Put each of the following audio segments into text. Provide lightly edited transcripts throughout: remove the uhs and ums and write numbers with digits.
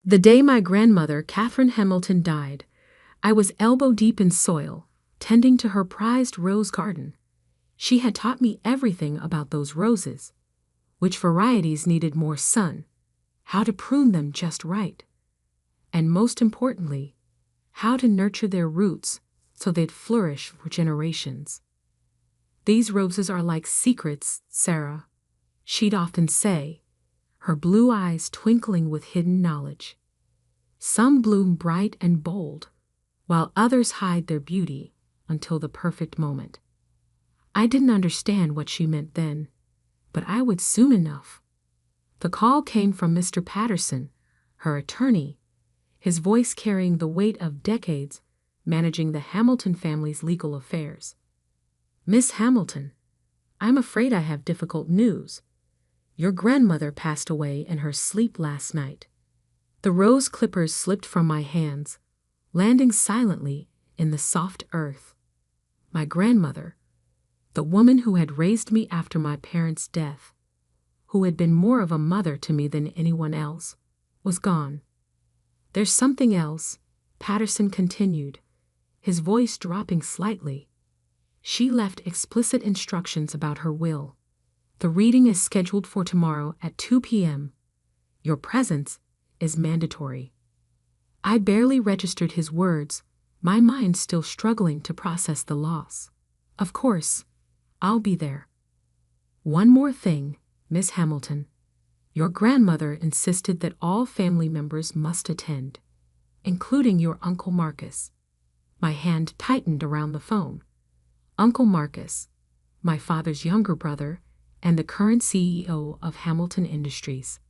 The day my grandmother, Catherine Hamilton, died, I was elbow-deep in soil, tending to her prized rose garden. She had taught me everything about those roses, which varieties needed more sun, how to prune them just right, and most importantly, how to nurture their roots so they'd flourish for generations. "These roses are like secrets, Sarah," she'd often say, her blue eyes twinkling with hidden knowledge. "Some bloom bright and bold, while others hide their beauty until the perfect moment." I didn't understand what she meant then, but I would soon enough. The call came from Mr. Patterson, her attorney, his voice carrying the weight of decades managing the Hamilton family's legal affairs. "Miss Hamilton, I'm afraid I have difficult news. Your grandmother passed away in her sleep last night." The rose clippers slipped from my hands, landing silently in the soft earth. My grandmother, the woman who had raised me after my parents' death, who had been more of a mother to me than anyone else, was gone. "There's something else," Patterson continued, his voice dropping slightly. "She left explicit instructions about her will. The reading is scheduled for tomorrow at 2 p.m. Your presence is mandatory." I barely registered his words, my mind still struggling to process the loss. "Of course, I'll be there." "One more thing, Miss Hamilton. Your grandmother insisted that all family members must attend, including your Uncle Marcus." My hand tightened around the phone. Uncle Marcus, my father's younger brother and the current CEO of Hamilton Industries.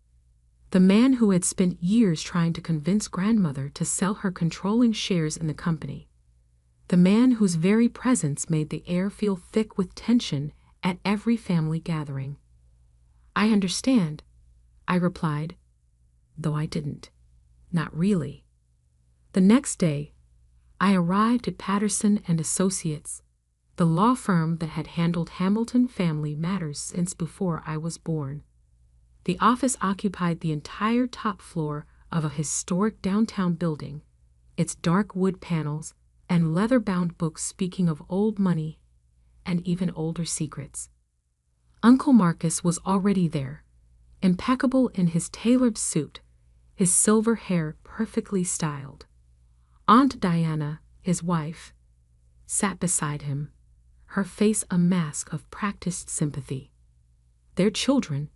The man who had spent years trying to convince grandmother to sell her controlling shares in the company. The man whose very presence made the air feel thick with tension at every family gathering. "I understand," I replied, though I didn't. Not really. The next day, I arrived at Patterson and Associates, the law firm that had handled Hamilton family matters since before I was born. The office occupied the entire top floor of a historic downtown building, its dark wood panels and leather-bound books speaking of old money and even older secrets. Uncle Marcus was already there, impeccable in his tailored suit, his silver hair perfectly styled. Aunt Diana, his wife, sat beside him, her face a mask of practiced sympathy. Their children,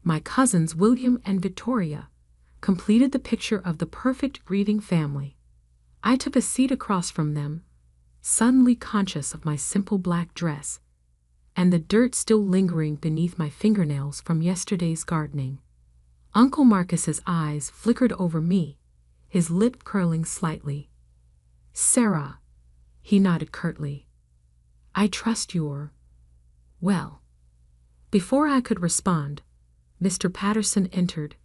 my cousins William and Victoria, completed the picture of the perfect grieving family. I took a seat across from them, suddenly conscious of my simple black dress and the dirt still lingering beneath my fingernails from yesterday's gardening. Uncle Marcus's eyes flickered over me, his lip curling slightly. "Sarah," he nodded curtly, "I trust you're well." Before I could respond, Mr. Patterson entered,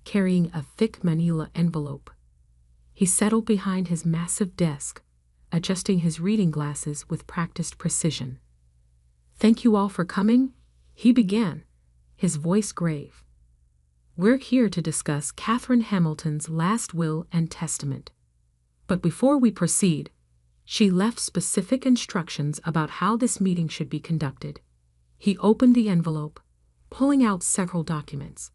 carrying a thick manila envelope. He settled behind his massive desk, adjusting his reading glasses with practiced precision. "Thank you all for coming," he began, his voice grave. "We're here to discuss Catherine Hamilton's last will and testament. But before we proceed, she left specific instructions about how this meeting should be conducted." He opened the envelope, pulling out several documents.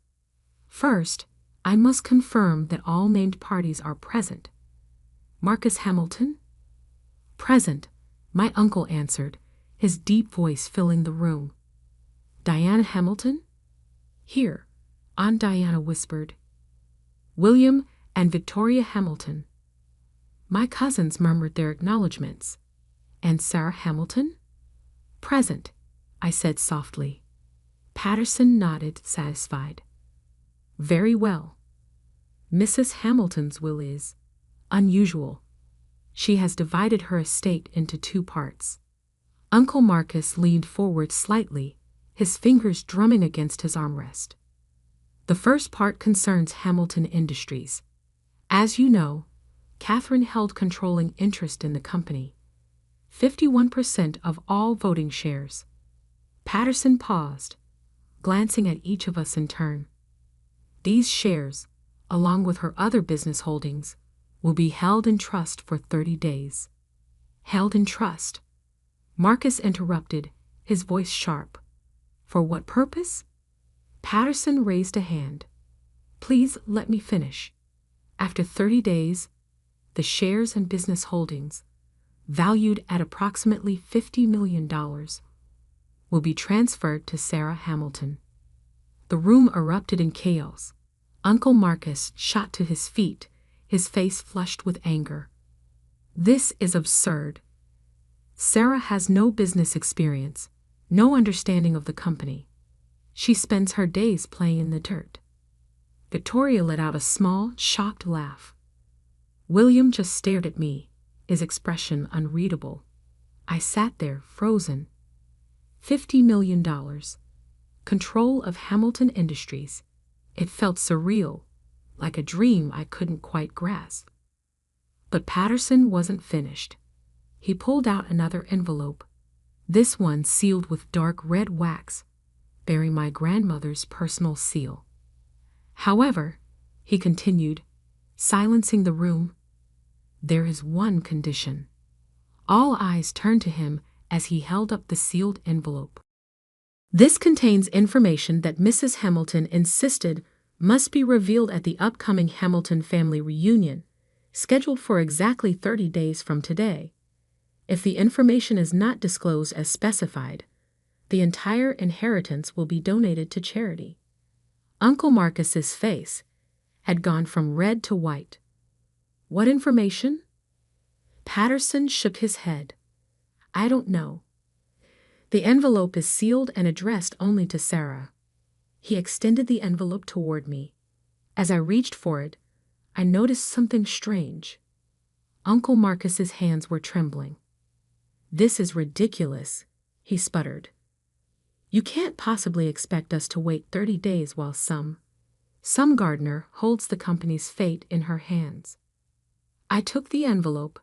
"First, I must confirm that all named parties are present." "Marcus Hamilton?" "Present," my uncle answered, his deep voice filling the room. "Diana Hamilton?" "Here," Aunt Diana whispered. "William and Victoria Hamilton." My cousins murmured their acknowledgments. "And Sarah Hamilton?" "Present," I said softly. Patterson nodded, satisfied. "Very well. Mrs. Hamilton's will is unusual. She has divided her estate into 2 parts. Uncle Marcus leaned forward slightly, his fingers drumming against his armrest. "The first part concerns Hamilton Industries. As you know, Catherine held controlling interest in the company, 51% of all voting shares." Patterson paused, glancing at each of us in turn. "These shares, along with her other business holdings, will be held in trust for 30 days. Held in trust? Marcus interrupted, his voice sharp. For what purpose? Patterson raised a hand. Please let me finish. After 30 days, the shares and business holdings, valued at approximately $50 million, will be transferred to Sarah Hamilton. The room erupted in chaos. Uncle Marcus shot to his feet, his face flushed with anger. This is absurd. Sarah has no business experience, no understanding of the company. She spends her days playing in the dirt. Victoria let out a small, shocked laugh. William just stared at me, his expression unreadable. I sat there, frozen. $50 million. Control of Hamilton Industries. It felt surreal, like a dream I couldn't quite grasp. But Patterson wasn't finished. He pulled out another envelope, this one sealed with dark red wax, bearing my grandmother's personal seal. However, he continued, silencing the room, there is one condition. All eyes turned to him as he held up the sealed envelope. This contains information that Mrs. Hamilton insisted must be revealed at the upcoming Hamilton family reunion, scheduled for exactly 30 days from today. If the information is not disclosed as specified, the entire inheritance will be donated to charity. Uncle Marcus's face had gone from red to white. What information? Patterson shook his head. I don't know. The envelope is sealed and addressed only to Sarah. He extended the envelope toward me. As I reached for it, I noticed something strange. Uncle Marcus's hands were trembling. This is ridiculous, he sputtered. You can't possibly expect us to wait 30 days while some gardener holds the company's fate in her hands. I took the envelope,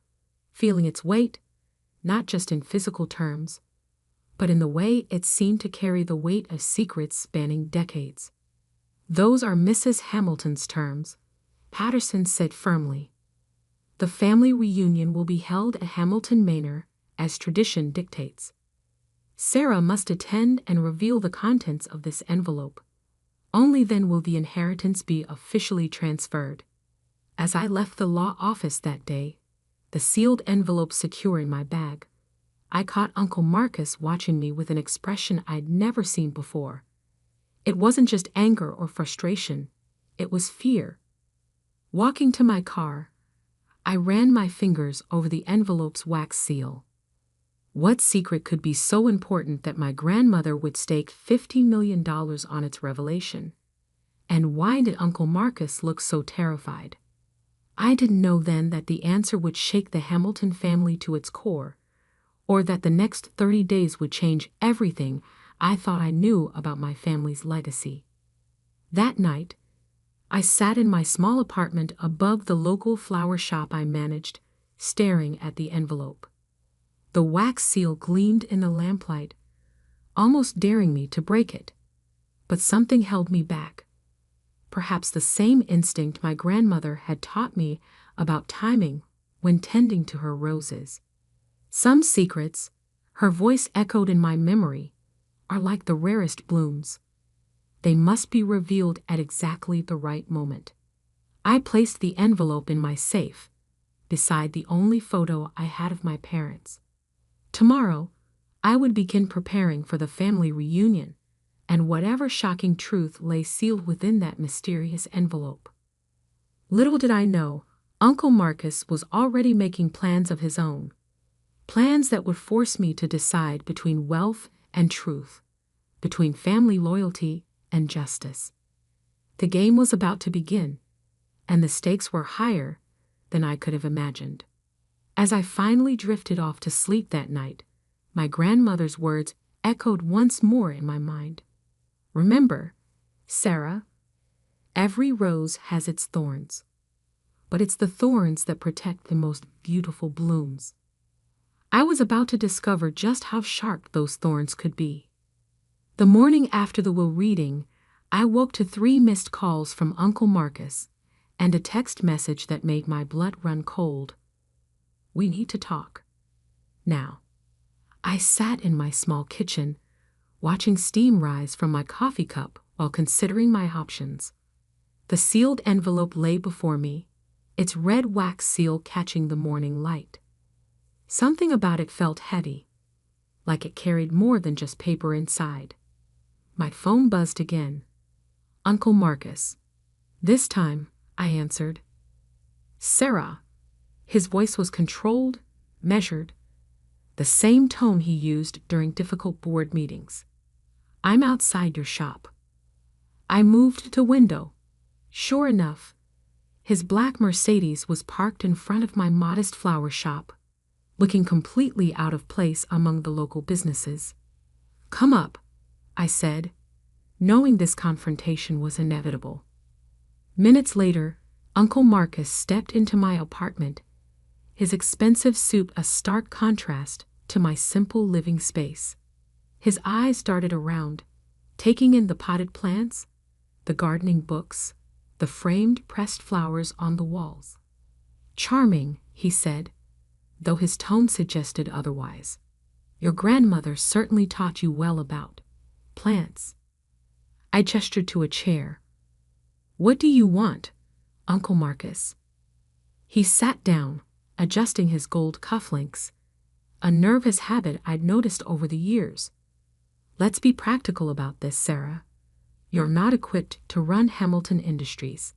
feeling its weight, not just in physical terms, but in the way it seemed to carry the weight of secrets spanning decades. Those are Mrs. Hamilton's terms, Patterson said firmly. The family reunion will be held at Hamilton Manor as tradition dictates. Sarah must attend and reveal the contents of this envelope. Only then will the inheritance be officially transferred. As I left the law office that day, the sealed envelope secure in my bag, I caught Uncle Marcus watching me with an expression I'd never seen before. It wasn't just anger or frustration, it was fear. Walking to my car, I ran my fingers over the envelope's wax seal. What secret could be so important that my grandmother would stake $50 million on its revelation? And why did Uncle Marcus look so terrified? I didn't know then that the answer would shake the Hamilton family to its core, or that the next 30 days would change everything I thought I knew about my family's legacy. That night, I sat in my small apartment above the local flower shop I managed, staring at the envelope. The wax seal gleamed in the lamplight, almost daring me to break it. But something held me back. Perhaps the same instinct my grandmother had taught me about timing when tending to her roses. Some secrets, her voice echoed in my memory, are like the rarest blooms. They must be revealed at exactly the right moment. I placed the envelope in my safe, beside the only photo I had of my parents. Tomorrow, I would begin preparing for the family reunion, and whatever shocking truth lay sealed within that mysterious envelope. Little did I know, Uncle Marcus was already making plans of his own. Plans that would force me to decide between wealth and truth, between family loyalty and justice. The game was about to begin, and the stakes were higher than I could have imagined. As I finally drifted off to sleep that night, my grandmother's words echoed once more in my mind. Remember, Sarah, every rose has its thorns, but it's the thorns that protect the most beautiful blooms. I was about to discover just how sharp those thorns could be. The morning after the will reading, I woke to 3 missed calls from Uncle Marcus, and a text message that made my blood run cold. "We need to talk. Now." I sat in my small kitchen, watching steam rise from my coffee cup while considering my options. The sealed envelope lay before me, its red wax seal catching the morning light. Something about it felt heavy, like it carried more than just paper inside. My phone buzzed again. "Uncle Marcus." This time, I answered. "Sarah." His voice was controlled, measured, the same tone he used during difficult board meetings. "I'm outside your shop." I moved to window. Sure enough, his black Mercedes was parked in front of my modest flower shop, looking completely out of place among the local businesses. "Come up," I said, knowing this confrontation was inevitable. Minutes later, Uncle Marcus stepped into my apartment, his expensive suit a stark contrast to my simple living space. His eyes darted around, taking in the potted plants, the gardening books, the framed pressed flowers on the walls. "Charming," he said, though his tone suggested otherwise. "Your grandmother certainly taught you well about plants." I gestured to a chair. "What do you want, Uncle Marcus?" He sat down, adjusting his gold cufflinks, a nervous habit I'd noticed over the years. "Let's be practical about this, Sarah. You're not equipped to run Hamilton Industries.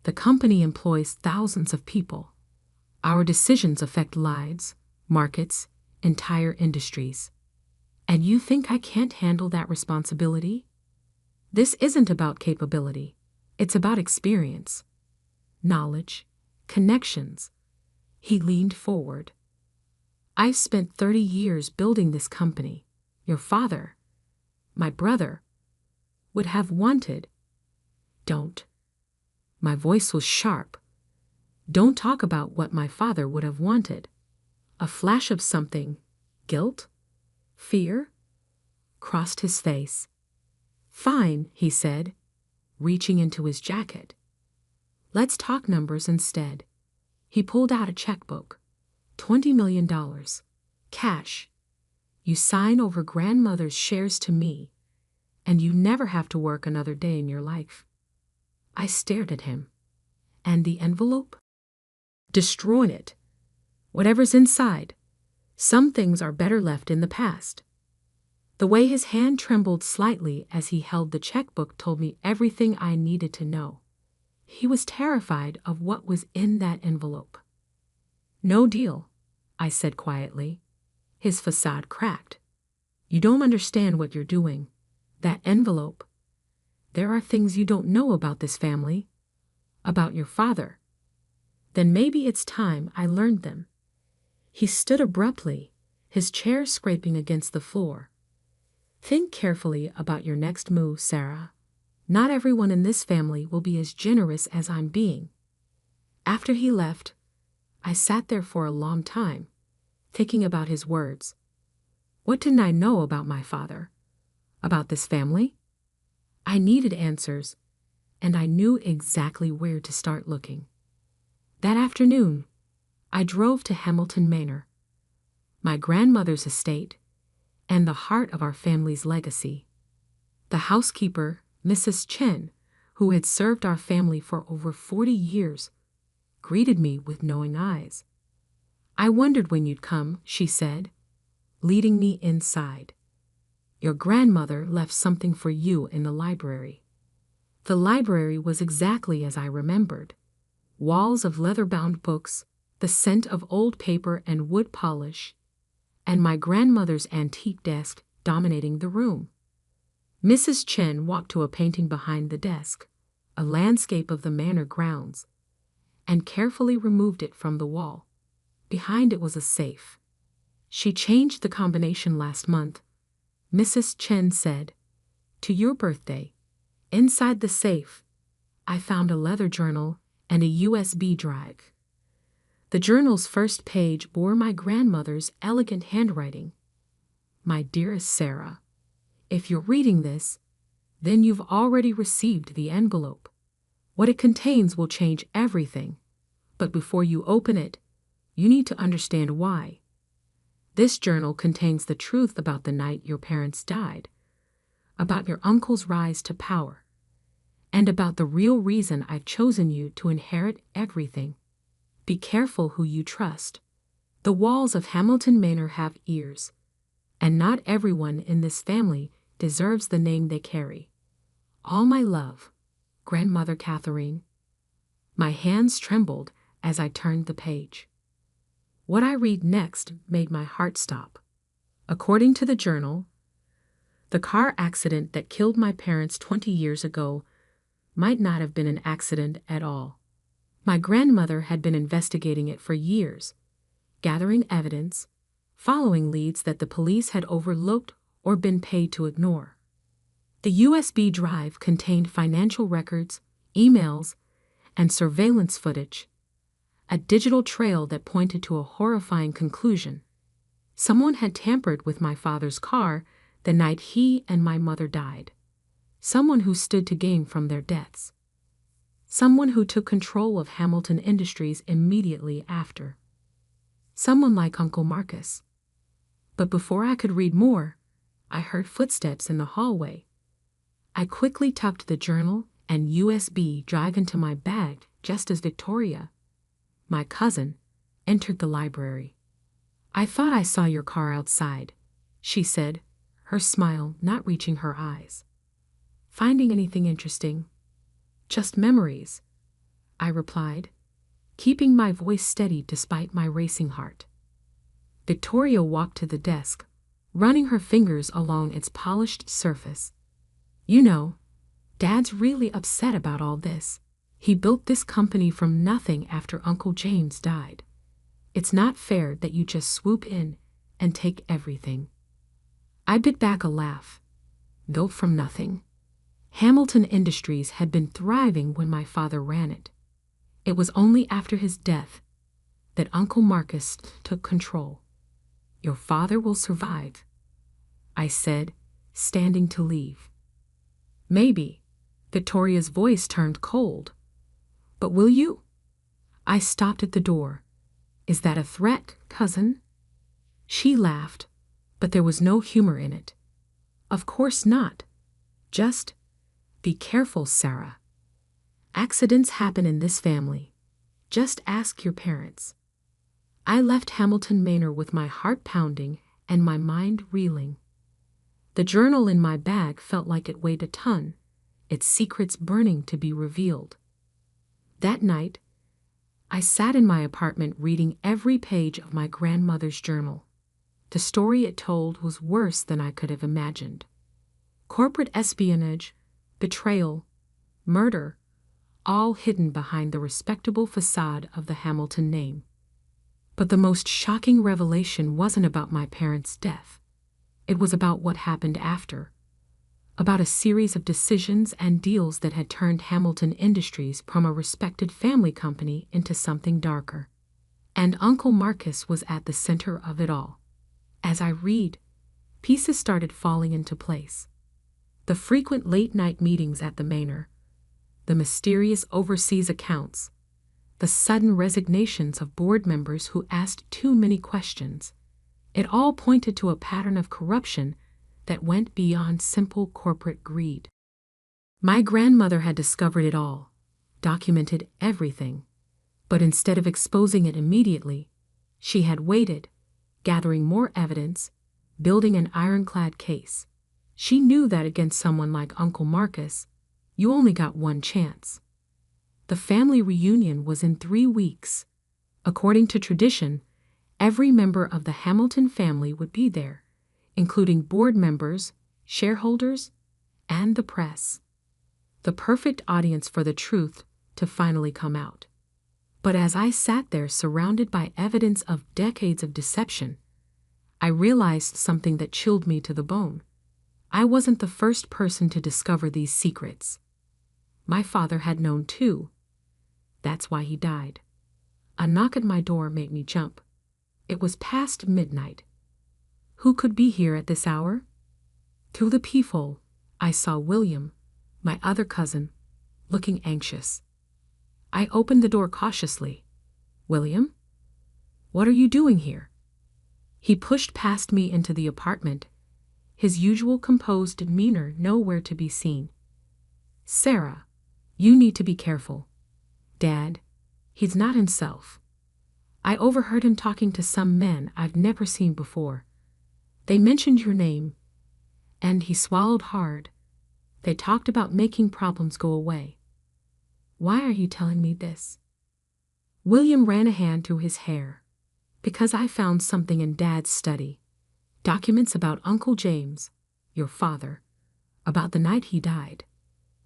The company employs thousands of people. Our decisions affect lives, markets, entire industries. And you think I can't handle that responsibility? This isn't about capability. It's about experience, knowledge, connections." He leaned forward. "I've spent 30 years building this company. Your father, my brother, would have wanted." "Don't." My voice was sharp. "Don't talk about what my father would have wanted." A flash of something, guilt, fear, crossed his face. "Fine," he said, reaching into his jacket. "Let's talk numbers instead." He pulled out a checkbook. $20 million. Cash. You sign over grandmother's shares to me, and you never have to work another day in your life. I stared at him. "And the envelope?" "Destroy it. Whatever's inside. Some things are better left in the past." The way his hand trembled slightly as he held the checkbook told me everything I needed to know. He was terrified of what was in that envelope. "No deal," I said quietly. His facade cracked. "You don't understand what you're doing. That envelope. There are things you don't know about this family, about your father." "Then maybe it's time I learned them." He stood abruptly, his chair scraping against the floor. "Think carefully about your next move, Sarah. Not everyone in this family will be as generous as I'm being." After he left, I sat there for a long time, thinking about his words. What didn't I know about my father? About this family? I needed answers, and I knew exactly where to start looking. That afternoon, I drove to Hamilton Manor, my grandmother's estate, and the heart of our family's legacy. The housekeeper, Mrs. Chen, who had served our family for over 40 years, greeted me with knowing eyes. "I wondered when you'd come," she said, leading me inside. "Your grandmother left something for you in the library." The library was exactly as I remembered. Walls of leather-bound books, the scent of old paper and wood polish, and my grandmother's antique desk dominating the room. Mrs. Chen walked to a painting behind the desk, a landscape of the manor grounds, and carefully removed it from the wall. Behind it was a safe. "She changed the combination last month," Mrs. Chen said. "To your birthday. Inside the safe, I found a leather journal and a USB drive. The journal's first page bore my grandmother's elegant handwriting. My dearest Sarah, if you're reading this, then you've already received the envelope. What it contains will change everything, but before you open it, you need to understand why. This journal contains the truth about the night your parents died, about your uncle's rise to power, and about the real reason I've chosen you to inherit everything. Be careful who you trust. The walls of Hamilton Manor have ears, and not everyone in this family deserves the name they carry. All my love, Grandmother Catherine. My hands trembled as I turned the page. What I read next made my heart stop. According to the journal, the car accident that killed my parents 20 years ago might not have been an accident at all. My grandmother had been investigating it for years, gathering evidence, following leads that the police had overlooked or been paid to ignore. The USB drive contained financial records, emails, and surveillance footage, a digital trail that pointed to a horrifying conclusion. Someone had tampered with my father's car the night he and my mother died. Someone who stood to gain from their deaths. Someone who took control of Hamilton Industries immediately after. Someone like Uncle Marcus. But before I could read more, I heard footsteps in the hallway. I quickly tucked the journal and USB drive into my bag just as Victoria, my cousin, entered the library. "I thought I saw your car outside," she said, her smile not reaching her eyes. "Finding anything interesting?" "Just memories," I replied, keeping my voice steady despite my racing heart. Victoria walked to the desk, running her fingers along its polished surface. "You know, Dad's really upset about all this. He built this company from nothing after Uncle James died. It's not fair that you just swoop in and take everything." I bit back a laugh. Built from nothing. Hamilton Industries had been thriving when my father ran it. It was only after his death that Uncle Marcus took control. "Your father will survive," I said, standing to leave. "Maybe." Victoria's voice turned cold. "But will you?" I stopped at the door. "Is that a threat, cousin?" She laughed, but there was no humor in it. "Of course not. Just be careful, Sarah. Accidents happen in this family. Just ask your parents." I left Hamilton Manor with my heart pounding and my mind reeling. The journal in my bag felt like it weighed a ton, its secrets burning to be revealed. That night, I sat in my apartment reading every page of my grandmother's journal. The story it told was worse than I could have imagined. Corporate espionage, betrayal, murder, all hidden behind the respectable facade of the Hamilton name. But the most shocking revelation wasn't about my parents' death. It was about what happened after. About a series of decisions and deals that had turned Hamilton Industries from a respected family company into something darker. And Uncle Marcus was at the center of it all. As I read, pieces started falling into place. The frequent late-night meetings at the manor, the mysterious overseas accounts, the sudden resignations of board members who asked too many questions. It all pointed to a pattern of corruption that went beyond simple corporate greed. My grandmother had discovered it all, documented everything, but instead of exposing it immediately, she had waited, gathering more evidence, building an ironclad case. She knew that against someone like Uncle Marcus, you only got one chance. The family reunion was in 3 weeks. According to tradition, every member of the Hamilton family would be there, including board members, shareholders, and the press. The perfect audience for the truth to finally come out. But as I sat there surrounded by evidence of decades of deception, I realized something that chilled me to the bone. I wasn't the first person to discover these secrets. My father had known too. That's why he died. A knock at my door made me jump. It was past midnight. Who could be here at this hour? Through the peephole, I saw William, my other cousin, looking anxious. I opened the door cautiously. "William? What are you doing here?" He pushed past me into the apartment, his usual composed demeanor nowhere to be seen. "Sarah, you need to be careful. Dad, he's not himself. I overheard him talking to some men I've never seen before. They mentioned your name, and," he swallowed hard, "they talked about making problems go away." "Why are you telling me this?" William ran a hand through his hair. "Because I found something in Dad's study. Documents about Uncle James, your father, about the night he died."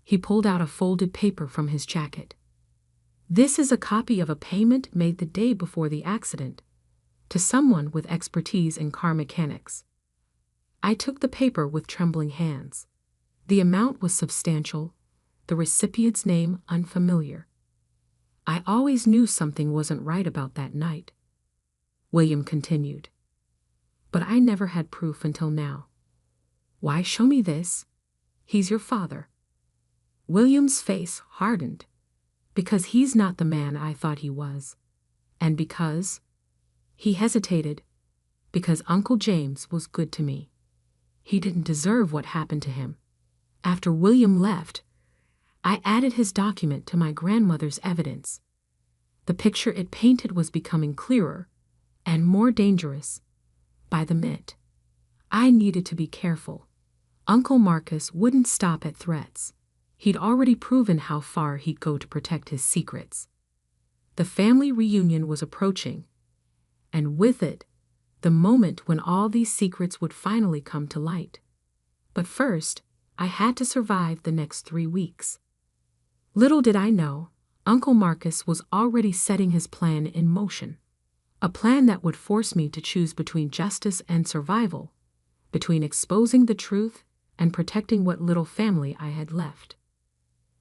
He pulled out a folded paper from his jacket. "This is a copy of a payment made the day before the accident, to someone with expertise in car mechanics." I took the paper with trembling hands. The amount was substantial, the recipient's name unfamiliar. I always knew something wasn't right about that night. William continued. "But I never had proof until now." "Why show me this? He's your father." William's face hardened. "Because he's not the man I thought he was. And because," he hesitated, "because Uncle James was good to me. He didn't deserve what happened to him." After William left, I added his document to my grandmother's evidence. The picture it painted was becoming clearer and more dangerous by the minute. I needed to be careful. Uncle Marcus wouldn't stop at threats. He'd already proven how far he'd go to protect his secrets. The family reunion was approaching, and with it, the moment when all these secrets would finally come to light. But first, I had to survive the next 3 weeks. Little did I know, Uncle Marcus was already setting his plan in motion. A plan that would force me to choose between justice and survival, between exposing the truth and protecting what little family I had left.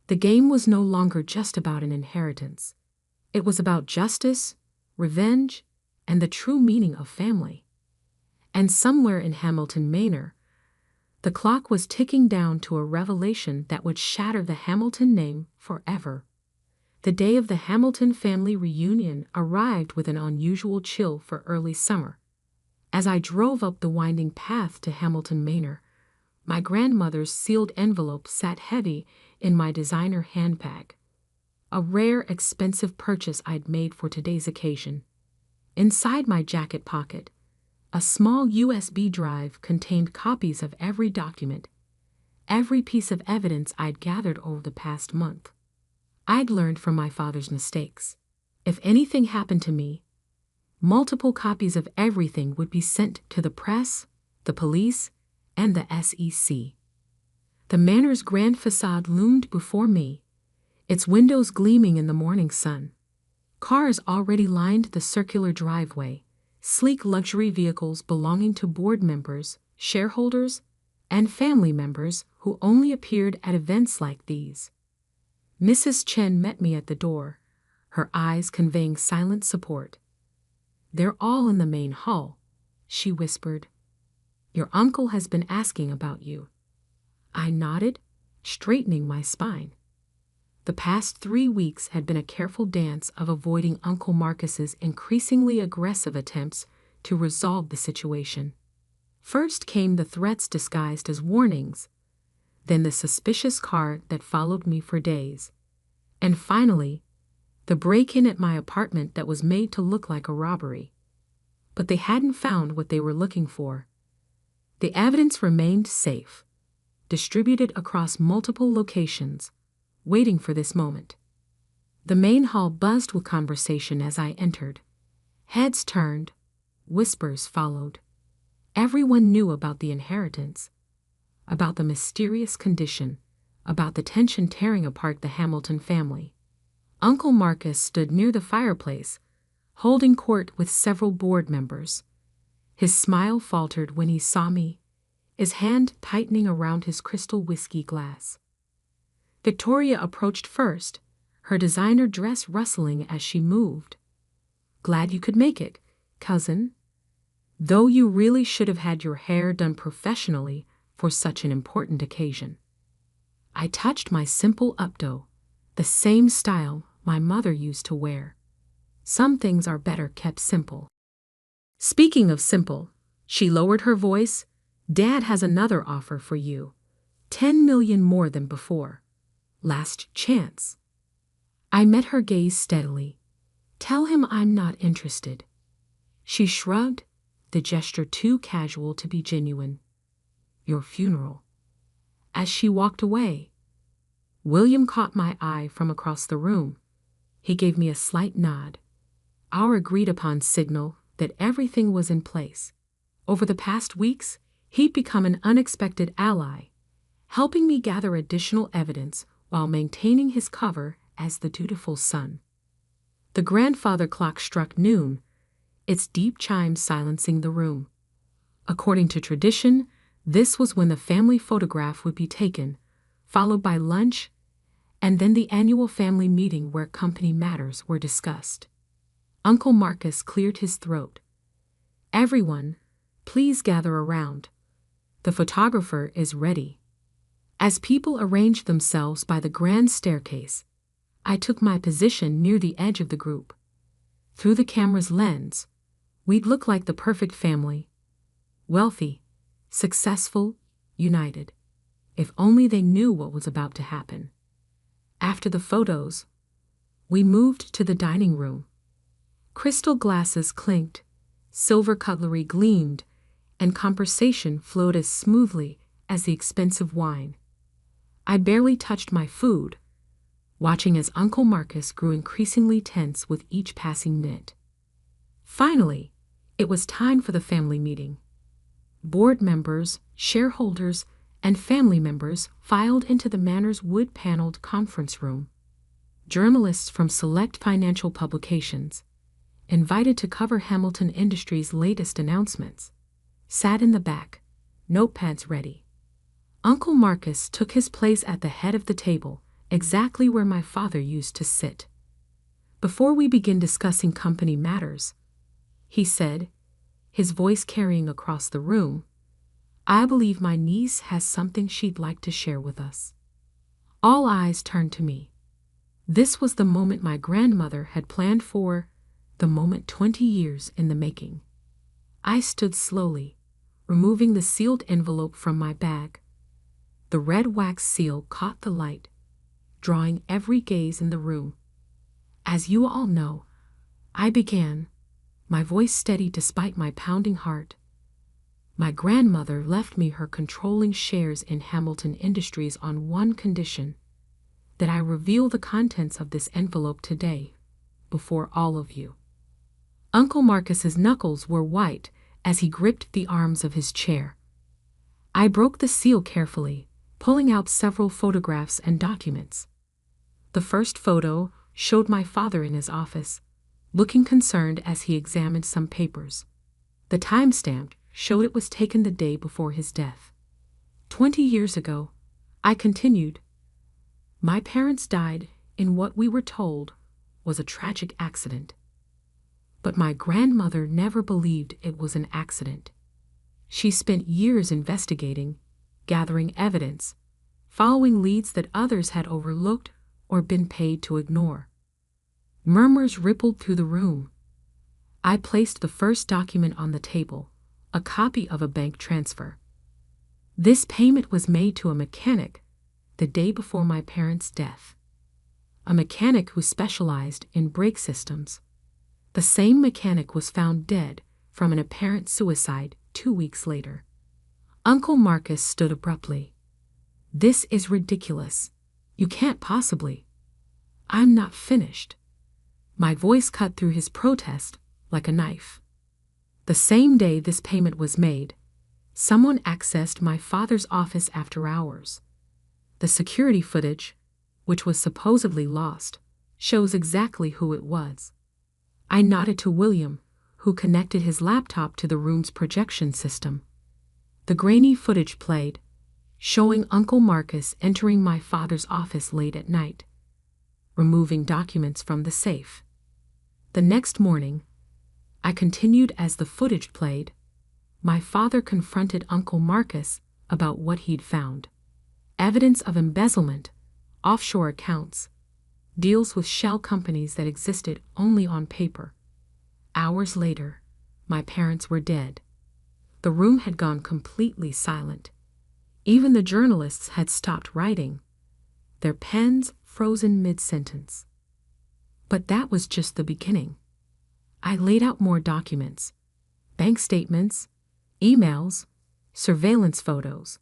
The game was no longer just about an inheritance. It was about justice, revenge, and the true meaning of family. And somewhere in Hamilton Manor, the clock was ticking down to a revelation that would shatter the Hamilton name forever. The day of the Hamilton family reunion arrived with an unusual chill for early summer. As I drove up the winding path to Hamilton Manor, my grandmother's sealed envelope sat heavy in my designer handbag, a rare, expensive purchase I'd made for today's occasion. Inside my jacket pocket, a small USB drive contained copies of every document, every piece of evidence I'd gathered over the past month. I'd learned from my father's mistakes. If anything happened to me, multiple copies of everything would be sent to the press, the police, and the SEC. The manor's grand facade loomed before me, its windows gleaming in the morning sun. Cars already lined the circular driveway, sleek luxury vehicles belonging to board members, shareholders, and family members who only appeared at events like these. Mrs. Chen met me at the door, her eyes conveying silent support. "They're all in the main hall," she whispered. "Your uncle has been asking about you." I nodded, straightening my spine. The past 3 weeks had been a careful dance of avoiding Uncle Marcus's increasingly aggressive attempts to resolve the situation. First came the threats disguised as warnings, then the suspicious car that followed me for days, and finally, the break-in at my apartment that was made to look like a robbery. But they hadn't found what they were looking for. The evidence remained safe, distributed across multiple locations, waiting for this moment. The main hall buzzed with conversation as I entered. Heads turned, whispers followed. Everyone knew about the inheritance, about the mysterious condition, about the tension tearing apart the Hamilton family. Uncle Marcus stood near the fireplace, holding court with several board members. His smile faltered when he saw me, his hand tightening around his crystal whiskey glass. Victoria approached first, her designer dress rustling as she moved. "Glad you could make it, cousin. Though you really should have had your hair done professionally for such an important occasion." I touched my simple updo, the same style my mother used to wear. Some things are better kept simple. Speaking of simple, she lowered her voice. Dad has another offer for you. 10 million more than before. Last chance. I met her gaze steadily. Tell him I'm not interested. She shrugged, the gesture too casual to be genuine. Your funeral. As she walked away, William caught my eye from across the room. He gave me a slight nod. Our agreed-upon signal that everything was in place. Over the past weeks, he'd become an unexpected ally, helping me gather additional evidence while maintaining his cover as the dutiful son. The grandfather clock struck noon, its deep chimes silencing the room. According to tradition, this was when the family photograph would be taken, followed by lunch, and then the annual family meeting where company matters were discussed. Uncle Marcus cleared his throat. Everyone, please gather around. The photographer is ready. As people arranged themselves by the grand staircase, I took my position near the edge of the group. Through the camera's lens, we'd look like the perfect family. Wealthy, successful, united. If only they knew what was about to happen. After the photos, we moved to the dining room. Crystal glasses clinked, silver cutlery gleamed, and conversation flowed as smoothly as the expensive wine. I barely touched my food, watching as Uncle Marcus grew increasingly tense with each passing minute. Finally, it was time for the family meeting. Board members, shareholders, and family members filed into the manor's wood-paneled conference room. Journalists from select financial publications, invited to cover Hamilton Industries' latest announcements, sat in the back, notepads ready. Uncle Marcus took his place at the head of the table, exactly where my father used to sit. Before we begin discussing company matters, he said, his voice carrying across the room, I believe my niece has something she'd like to share with us. All eyes turned to me. This was the moment my grandmother had planned for, the moment 20 years in the making. I stood slowly, removing the sealed envelope from my bag. The red wax seal caught the light, drawing every gaze in the room. As you all know, I began, my voice steady despite my pounding heart. My grandmother left me her controlling shares in Hamilton Industries on one condition, that I reveal the contents of this envelope today, before all of you. Uncle Marcus's knuckles were white as he gripped the arms of his chair. I broke the seal carefully, pulling out several photographs and documents. The first photo showed my father in his office, looking concerned as he examined some papers. The timestamp showed it was taken the day before his death. 20 years ago, I continued. My parents died in what we were told was a tragic accident. But my grandmother never believed it was an accident. She spent years investigating, gathering evidence, following leads that others had overlooked or been paid to ignore. Murmurs rippled through the room. I placed the first document on the table, a copy of a bank transfer. This payment was made to a mechanic the day before my parents' death. A mechanic who specialized in brake systems. The same mechanic was found dead from an apparent suicide 2 weeks later. Uncle Marcus stood abruptly. This is ridiculous. You can't possibly. I'm not finished. My voice cut through his protest like a knife. The same day this payment was made, someone accessed my father's office after hours. The security footage, which was supposedly lost, shows exactly who it was. I nodded to William, who connected his laptop to the room's projection system. The grainy footage played, showing Uncle Marcus entering my father's office late at night, removing documents from the safe. The next morning, I continued as the footage played. My father confronted Uncle Marcus about what he'd found. Evidence of embezzlement, offshore accounts, deals with shell companies that existed only on paper. Hours later, my parents were dead. The room had gone completely silent. Even the journalists had stopped writing, their pens frozen mid-sentence. But that was just the beginning. I laid out more documents, bank statements, emails, surveillance photos.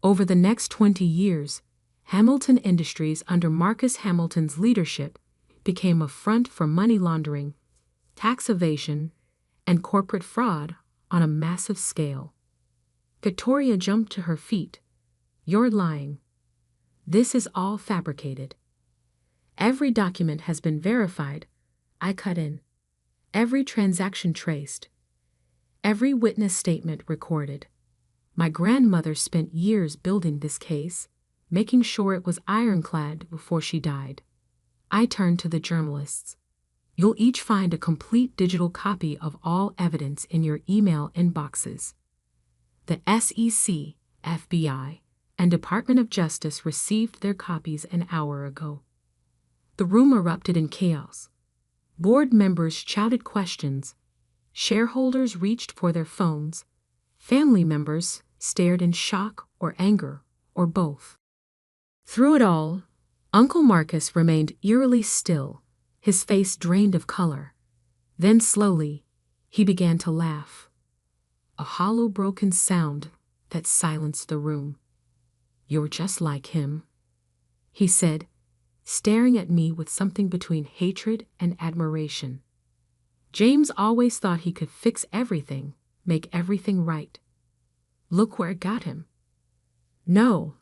Over the next 20 years, Hamilton Industries under Marcus Hamilton's leadership became a front for money laundering, tax evasion, and corporate fraud on a massive scale. Victoria jumped to her feet. "You're lying. This is all fabricated." "Every document has been verified," I cut in. "Every transaction traced. Every witness statement recorded. My grandmother spent years building this case, making sure it was ironclad before she died." I turned to the journalists. "You'll each find a complete digital copy of all evidence in your email inboxes. The SEC, FBI, and Department of Justice received their copies an hour ago." The room erupted in chaos. Board members shouted questions. Shareholders reached for their phones. Family members stared in shock or anger, or both. Through it all, Uncle Marcus remained eerily still, his face drained of color. Then slowly, he began to laugh. A hollow, broken sound that silenced the room. "You're just like him," he said, staring at me with something between hatred and admiration. "James always thought he could fix everything, make everything right. Look where it got him." "No,"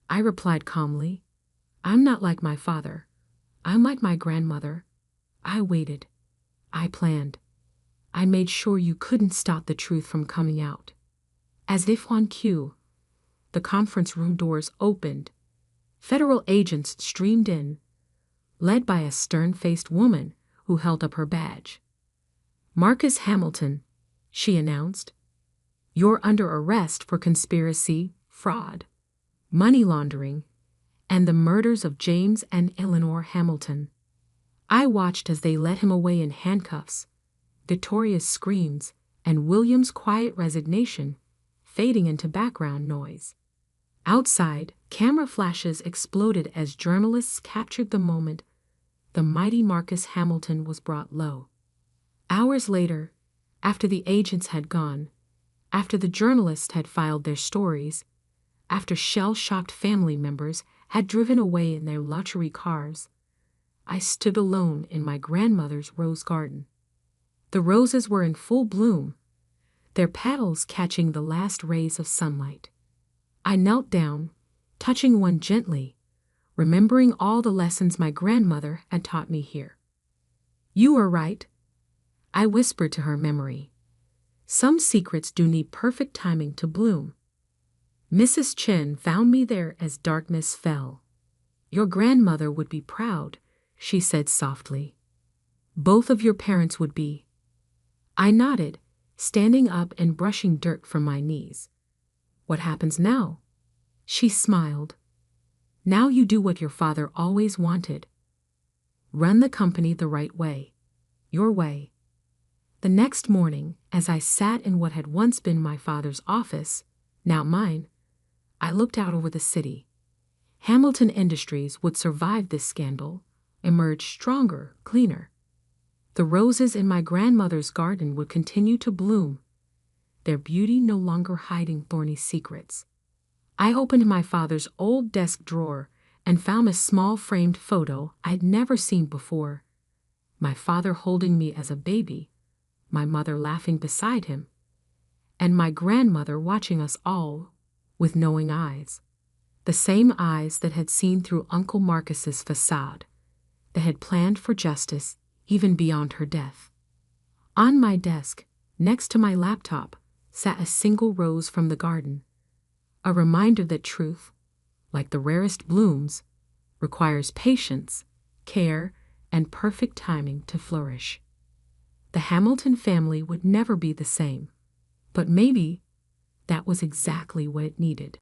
I replied calmly. "I'm not like my father. I'm like my grandmother. I waited. I planned. I made sure you couldn't stop the truth from coming out." As if on cue, the conference room doors opened. Federal agents streamed in, led by a stern-faced woman who held up her badge. "Marcus Hamilton," she announced. "You're under arrest for conspiracy, fraud, money laundering, and the murders of James and Eleanor Hamilton." I watched as they led him away in handcuffs, Victoria's screams and William's quiet resignation fading into background noise. Outside, camera flashes exploded as journalists captured the moment the mighty Marcus Hamilton was brought low. Hours later, after the agents had gone, after the journalists had filed their stories, after shell-shocked family members had driven away in their luxury cars, I stood alone in my grandmother's rose garden. The roses were in full bloom, their petals catching the last rays of sunlight. I knelt down, touching one gently, remembering all the lessons my grandmother had taught me here. "You were right," I whispered to her memory. "Some secrets do need perfect timing to bloom." Mrs. Chen found me there as darkness fell. "Your grandmother would be proud," she said softly. "Both of your parents would be." I nodded, standing up and brushing dirt from my knees. "What happens now?" She smiled. "Now you do what your father always wanted. Run the company the right way. Your way." The next morning, as I sat in what had once been my father's office, now mine, I looked out over the city. Hamilton Industries would survive this scandal, emerge stronger, cleaner. The roses in my grandmother's garden would continue to bloom, their beauty no longer hiding thorny secrets. I opened my father's old desk drawer and found a small framed photo I'd never seen before. My father holding me as a baby, my mother laughing beside him, and my grandmother watching us all with knowing eyes. The same eyes that had seen through Uncle Marcus's facade, that had planned for justice even beyond her death. On my desk, next to my laptop, sat a single rose from the garden, a reminder that truth, like the rarest blooms, requires patience, care, and perfect timing to flourish. The Hamilton family would never be the same, but maybe that was exactly what it needed.